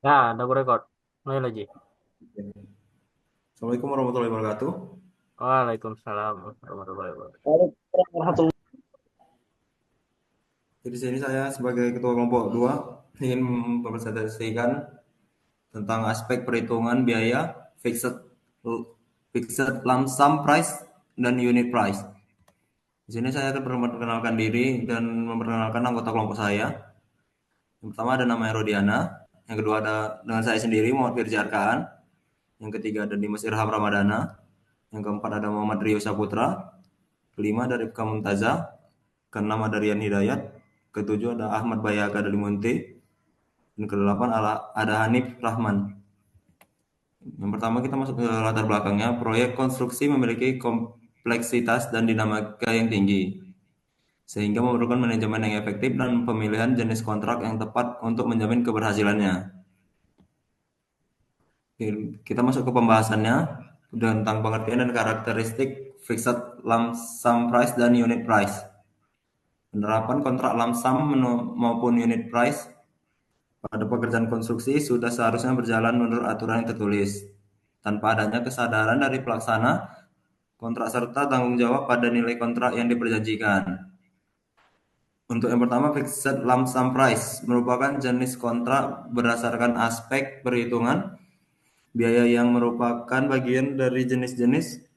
Ya, udah aku record. Mulai lagi. Assalamualaikum warahmatullahi wabarakatuh. Waalaikumsalam warahmatullahi wabarakatuh. Jadi di sini saya sebagai ketua kelompok 2 ingin mempresentasikan tentang aspek perhitungan biaya fixed fixed lump sum price dan unit price. Di sini saya akan memperkenalkan diri dan memperkenalkan anggota kelompok saya. Yang pertama ada namanya Rodiana, yang kedua ada dengan saya sendiri Muhammad Firji Arkaan, yang ketiga ada Dimas Irham Ramadana, yang keempat ada Muhammad Rio Saputra, kelima dari Rifka Mumtazah, keenam ada Rian Hidayat, ketujuh ada Ahmad Bayaga dari Monte, dan kedelapan ada Hanif Rahman. Yang pertama kita masuk ke latar belakangnya. Proyek konstruksi memiliki kompleksitas dan dinamika yang tinggi, sehingga memerlukan manajemen yang efektif dan pemilihan jenis kontrak yang tepat untuk menjamin keberhasilannya. Kita masuk ke pembahasannya tentang pengertian dan karakteristik fixed lump sum price dan unit price. Penerapan kontrak lump sum maupun unit price pada pekerjaan konstruksi sudah seharusnya berjalan menurut aturan yang tertulis, tanpa adanya kesadaran dari pelaksana kontrak serta tanggung jawab pada nilai kontrak yang diperjanjikan. Untuk yang pertama, fixed lump sum price merupakan jenis kontrak berdasarkan aspek perhitungan biaya yang merupakan bagian dari jenis-jenis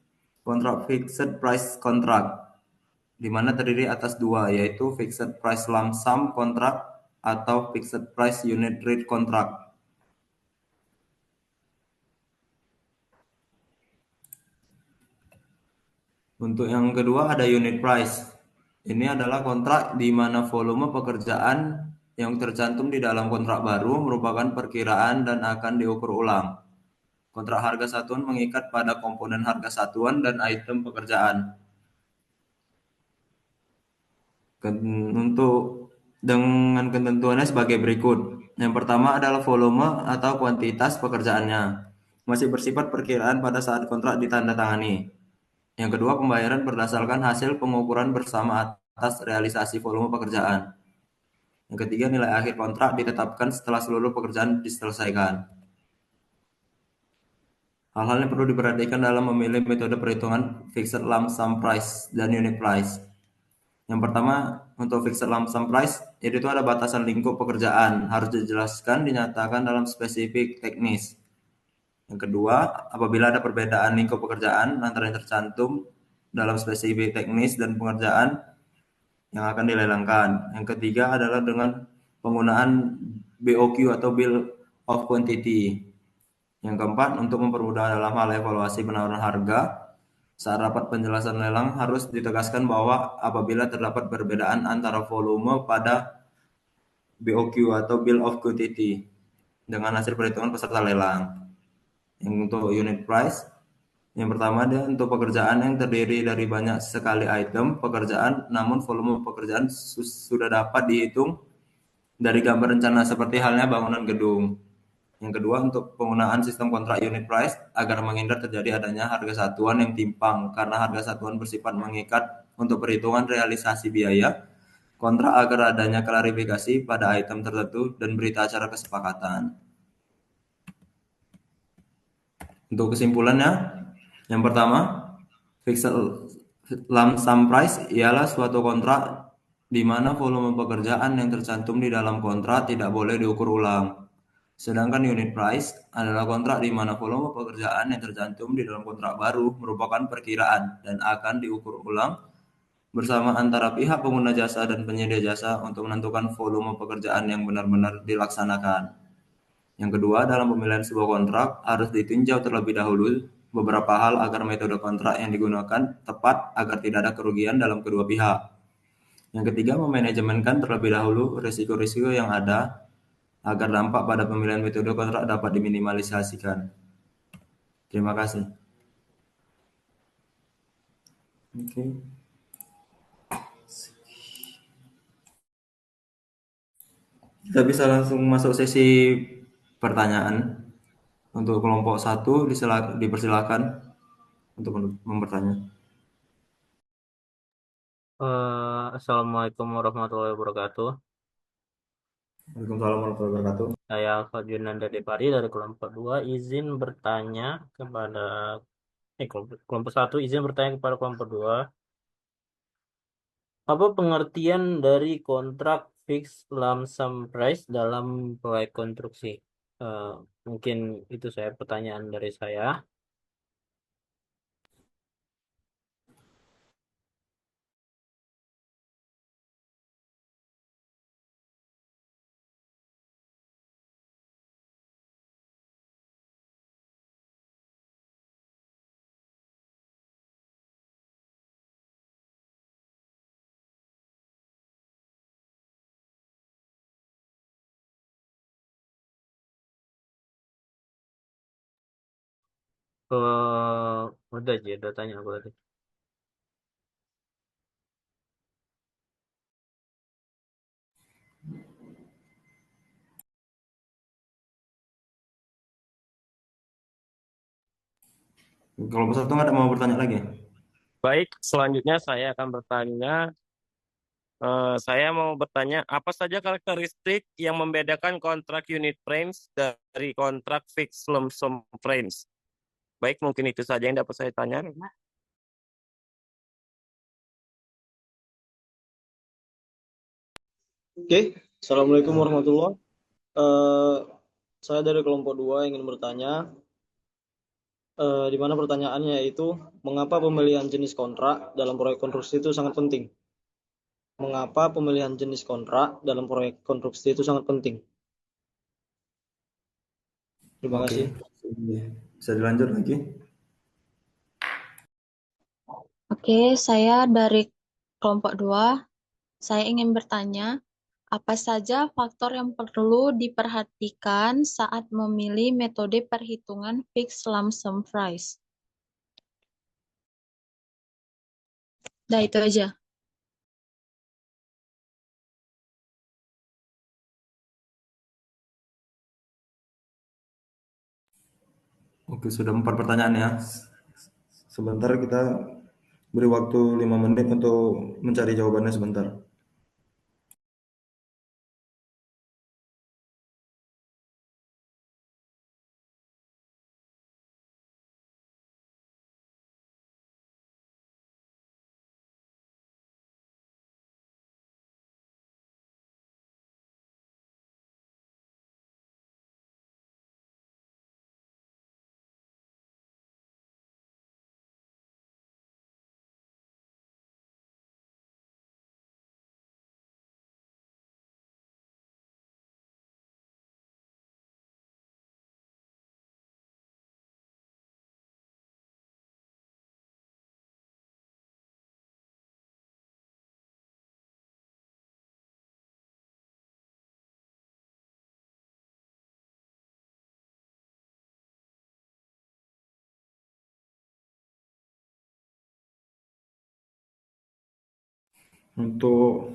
kontrak fixed price kontrak, di mana terdiri atas dua, yaitu fixed price lump sum kontrak atau fixed price unit rate kontrak. Untuk yang kedua ada unit price. Ini adalah kontrak di mana volume pekerjaan yang tercantum di dalam kontrak baru merupakan perkiraan dan akan diukur ulang. Kontrak harga satuan mengikat pada komponen harga satuan dan item pekerjaan. Untuk dengan ketentuannya sebagai berikut. Yang pertama adalah volume atau kuantitas pekerjaannya. Masih bersifat perkiraan pada saat kontrak ditandatangani. Yang kedua, pembayaran berdasarkan hasil pengukuran bersama atas realisasi volume pekerjaan. Yang ketiga, nilai akhir kontrak ditetapkan setelah seluruh pekerjaan diselesaikan. Hal-hal yang perlu diperhatikan dalam memilih metode perhitungan fixed lump sum price dan unit price. Yang pertama, untuk fixed lump sum price, itu ada batasan lingkup pekerjaan, harus dijelaskan, dinyatakan dalam spesifik teknis. Yang kedua, apabila ada perbedaan lingkup pekerjaan antara yang tercantum dalam spesifik teknis dan pekerjaan yang akan dilelangkan. Yang ketiga adalah dengan penggunaan BOQ atau Bill of Quantity. Yang keempat, untuk mempermudah dalam hal evaluasi penawaran harga, saat rapat penjelasan lelang harus ditegaskan bahwa apabila terdapat perbedaan antara volume pada BOQ atau Bill of Quantity dengan hasil perhitungan peserta lelang. Yang untuk unit price, yang pertama dia untuk pekerjaan yang terdiri dari banyak sekali item pekerjaan, namun volume pekerjaan sudah dapat dihitung dari gambar rencana seperti halnya bangunan gedung. Yang kedua, untuk penggunaan sistem kontrak unit price agar menghindar terjadi adanya harga satuan yang timpang karena harga satuan bersifat mengikat untuk perhitungan realisasi biaya kontrak agar adanya klarifikasi pada item tertentu dan berita acara kesepakatan. Untuk kesimpulannya, yang pertama, fixed lump sum price ialah suatu kontrak di mana volume pekerjaan yang tercantum di dalam kontrak tidak boleh diukur ulang. Sedangkan unit price adalah kontrak di mana volume pekerjaan yang tercantum di dalam kontrak baru merupakan perkiraan dan akan diukur ulang bersama antara pihak pengguna jasa dan penyedia jasa untuk menentukan volume pekerjaan yang benar-benar dilaksanakan. Yang kedua, dalam pemilihan sebuah kontrak harus ditinjau terlebih dahulu beberapa hal agar metode kontrak yang digunakan tepat agar tidak ada kerugian dalam kedua pihak. Yang ketiga, memanajemenkan terlebih dahulu risiko-risiko yang ada agar dampak pada pemilihan metode kontrak dapat diminimalisasikan. Terima kasih. Oke. Kita bisa langsung masuk sesi pertanyaan. Untuk kelompok satu dipersilakan untuk mempertanya. Assalamualaikum warahmatullahi wabarakatuh. Waalaikumsalam warahmatullahi wabarakatuh. Saya Alfa Junanda Depari dari kelompok 2 izin bertanya kepada kelompok 1 izin bertanya kepada kelompok 2. Apa pengertian dari kontrak fix lump sum price dalam proyek konstruksi? Eh, Mungkin itu saya pertanyaan dari saya. Udah aja, udah tanya aku tadi. Kelompok satu nggak ada mau bertanya lagi? Baik, selanjutnya saya akan bertanya. Saya mau bertanya, apa saja karakteristik yang membedakan kontrak unit price dari kontrak fixed lump sum price? Baik, mungkin itu saja yang dapat saya tanya. Oke, Assalamualaikum warahmatullahi. Eh, saya dari kelompok 2 ingin bertanya, di mana pertanyaannya yaitu, mengapa pemilihan jenis kontrak dalam proyek konstruksi itu sangat penting? Mengapa pemilihan jenis kontrak dalam proyek konstruksi itu sangat penting? Terima Oke, kasih. bisa dilanjut lagi. Oke, saya dari kelompok 2. Saya ingin bertanya, apa saja faktor yang perlu diperhatikan saat memilih metode perhitungan fixed lump sum price? Nah, itu aja. Oke, sudah 4 pertanyaan ya. Sebentar kita beri waktu 5 menit untuk mencari jawabannya sebentar. Untuk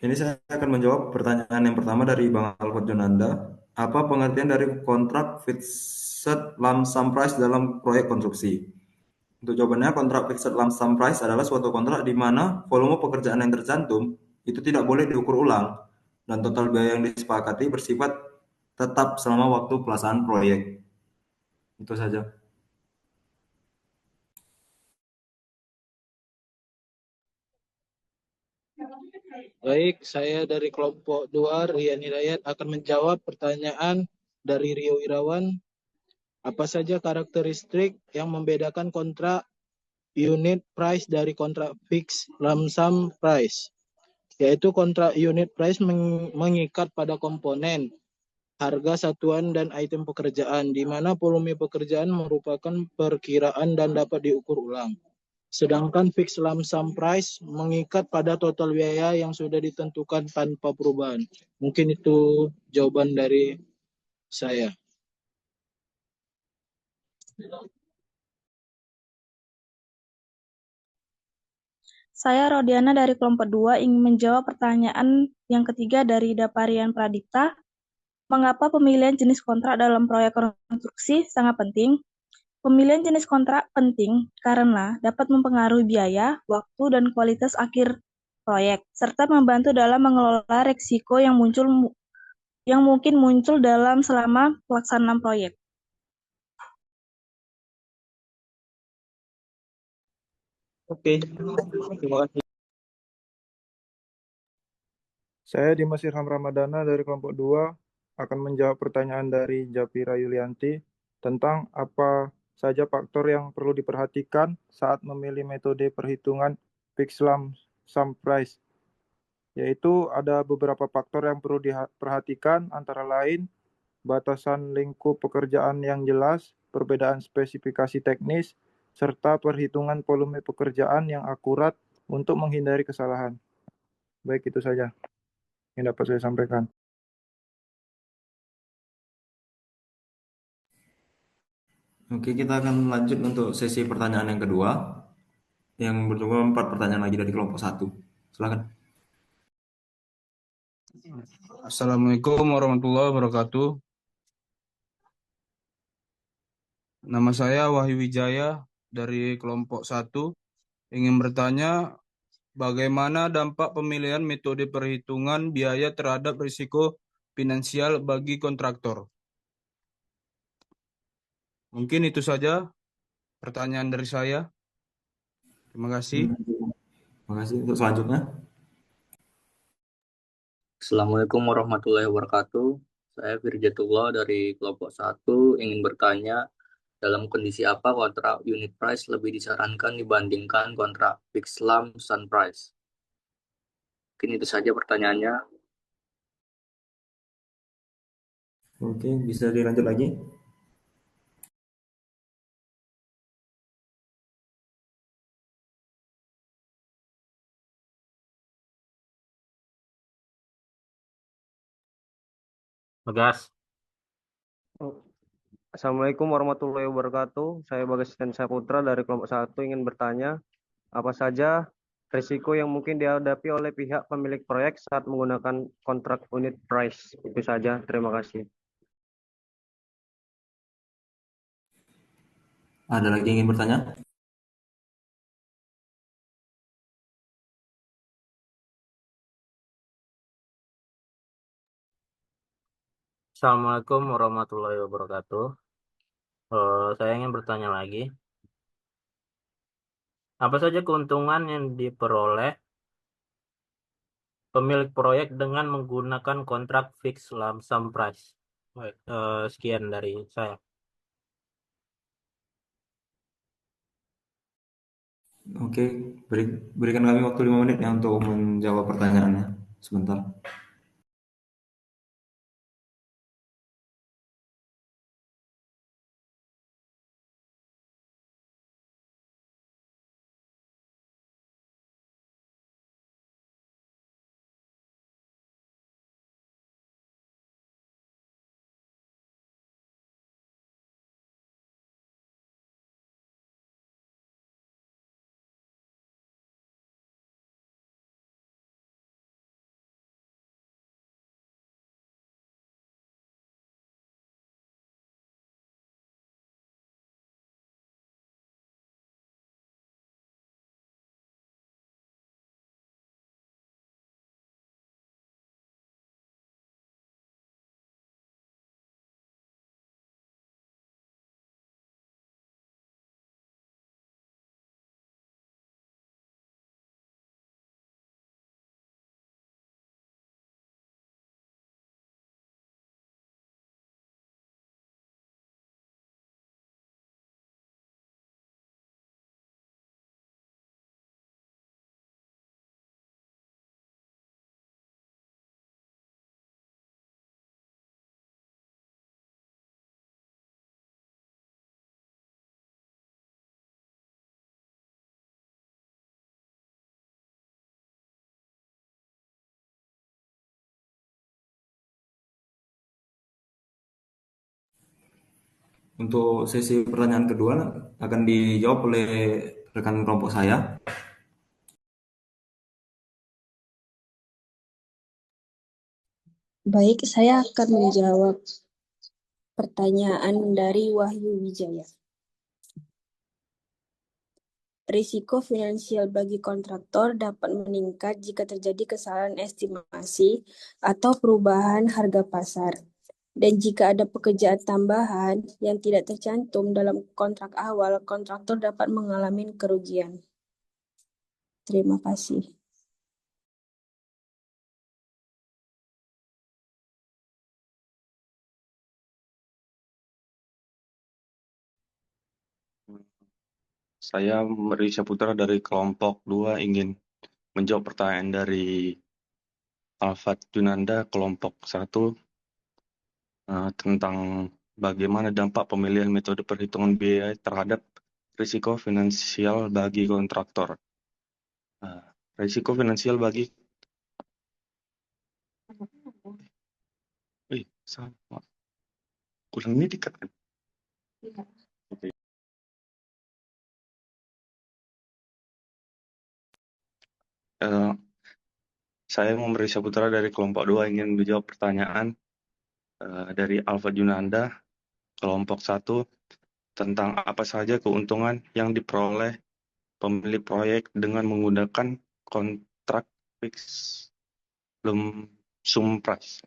ini saya akan menjawab pertanyaan yang pertama dari Bang Alfred Jonanda. Apa pengertian dari kontrak fixed lump sum price dalam proyek konstruksi? Untuk jawabannya, kontrak fixed lump sum price adalah suatu kontrak di mana volume pekerjaan yang tercantum itu tidak boleh diukur ulang dan total biaya yang disepakati bersifat tetap selama waktu pelaksanaan proyek. Itu saja. Baik, saya dari kelompok 2, Rian Hidayat, akan menjawab pertanyaan dari Rio Irawan. Apa saja karakteristik yang membedakan kontrak unit price dari kontrak fixed lump sum price? Yaitu kontrak unit price mengikat pada komponen, harga satuan dan item pekerjaan, di mana volume pekerjaan merupakan perkiraan dan dapat diukur ulang. Sedangkan fixed lump sum price mengikat pada total biaya yang sudah ditentukan tanpa perubahan. Mungkin itu jawaban dari saya. Saya Rodiana dari kelompok 2 ingin menjawab pertanyaan yang ketiga dari Daparian Pradipta. Mengapa pemilihan jenis kontrak dalam proyek konstruksi sangat penting? Pemilihan jenis kontrak penting karena dapat mempengaruhi biaya, waktu, dan kualitas akhir proyek, serta membantu dalam mengelola risiko yang muncul yang mungkin muncul selama pelaksanaan proyek. Oke, terima kasih. Saya Dimas Irham Ramadana dari kelompok 2 akan menjawab pertanyaan dari Japira Yulianti tentang apa saja faktor yang perlu diperhatikan saat memilih metode perhitungan fixed lump sum price. Yaitu ada beberapa faktor yang perlu diperhatikan antara lain batasan lingkup pekerjaan yang jelas, perbedaan spesifikasi teknis, serta perhitungan volume pekerjaan yang akurat untuk menghindari kesalahan. Baik, itu saja yang dapat saya sampaikan. Oke, kita akan lanjut untuk sesi pertanyaan yang kedua, yang berjumlah 4 pertanyaan lagi dari kelompok 1. Silakan. Assalamualaikum warahmatullahi wabarakatuh. Nama saya Wahyu Wijaya dari kelompok 1. Ingin bertanya, bagaimana dampak pemilihan metode perhitungan biaya terhadap risiko finansial bagi kontraktor? Mungkin itu saja pertanyaan dari saya. Terima kasih. Terima kasih. Untuk selanjutnya. Assalamualaikum warahmatullahi wabarakatuh. Saya Firjatullah dari kelompok 1 ingin bertanya, dalam kondisi apa kontrak unit price lebih disarankan dibandingkan kontrak fixed lump sum price? Mungkin itu saja pertanyaannya. Oke, bisa dilanjut lagi. Bagas. Assalamualaikum warahmatullahi wabarakatuh. Saya Bagas Saputra dari kelompok 1 ingin bertanya, apa saja risiko yang mungkin dihadapi oleh pihak pemilik proyek saat menggunakan kontrak unit price? Itu saja, terima kasih. Ada lagi yang ingin bertanya? Assalamualaikum warahmatullahi wabarakatuh. Saya ingin bertanya lagi. Apa saja keuntungan yang diperoleh pemilik proyek dengan menggunakan kontrak fixed lump sum price? Baik, sekian dari saya. Oke, berikan kami waktu 5 menit ya untuk menjawab pertanyaannya. Sebentar. Untuk sesi pertanyaan kedua akan dijawab oleh rekan kelompok saya. Baik, saya akan menjawab pertanyaan dari Wahyu Wijaya. Risiko finansial bagi kontraktor dapat meningkat jika terjadi kesalahan estimasi atau perubahan harga pasar. Dan jika ada pekerjaan tambahan yang tidak tercantum dalam kontrak awal, kontraktor dapat mengalami kerugian. Terima kasih. Saya Risha Putra dari kelompok 2 ingin menjawab pertanyaan dari Alfat Junanda kelompok 1 tentang bagaimana dampak pemilihan metode perhitungan biaya terhadap risiko finansial bagi kontraktor. Risiko finansial bagi sama. Ulang ini dikat kan? Iya. Oke. Saya Muhammad Risha Putra dari kelompok 2 ingin menjawab pertanyaan dari Alfa Junanda kelompok 1 tentang apa saja keuntungan yang diperoleh pemilik proyek dengan menggunakan kontrak fix lump sum price.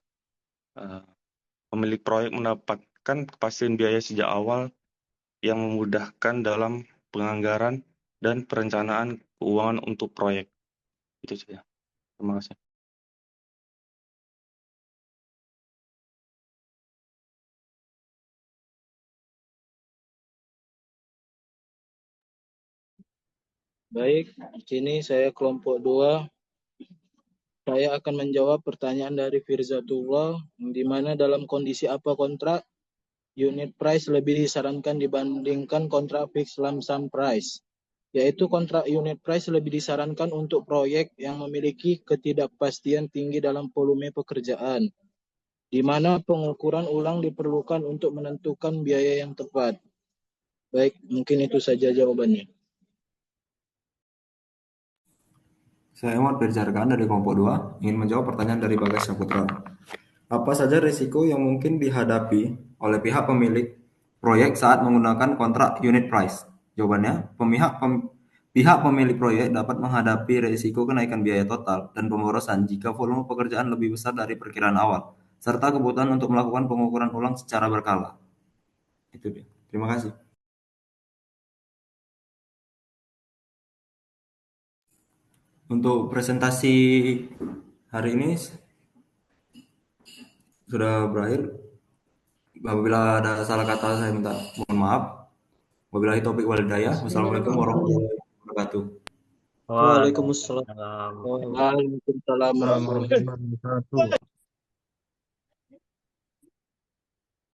Pemilik proyek mendapatkan kepastian biaya sejak awal yang memudahkan dalam penganggaran dan perencanaan keuangan untuk proyek. Itu saja. Terima kasih. Baik, di sini saya kelompok 2. Saya akan menjawab pertanyaan dari Firzatullah, di mana dalam kondisi apa kontrak unit price lebih disarankan dibandingkan kontrak fixed lump sum price, yaitu kontrak unit price lebih disarankan untuk proyek yang memiliki ketidakpastian tinggi dalam volume pekerjaan, di mana pengukuran ulang diperlukan untuk menentukan biaya yang tepat. Baik, mungkin itu saja jawabannya. Saya Ahmad Berjarkan dari kelompok 2 ingin menjawab pertanyaan dari Bagas Saputra. Apa saja risiko yang mungkin dihadapi oleh pihak pemilik proyek saat menggunakan kontrak unit price? Jawabannya, pihak pemilik proyek dapat menghadapi risiko kenaikan biaya total dan pemborosan jika volume pekerjaan lebih besar dari perkiraan awal, serta kebutuhan untuk melakukan pengukuran ulang secara berkala. Itu dia. Terima kasih. Untuk presentasi hari ini sudah berakhir. Apabila ada salah kata saya minta mohon maaf. Wabillahi taufiq wal hidayah. Wassalamualaikum warahmatullahi wabarakatuh. Waalaikumsalam. Waalaikumsalam warahmatullahi wabarakatuh.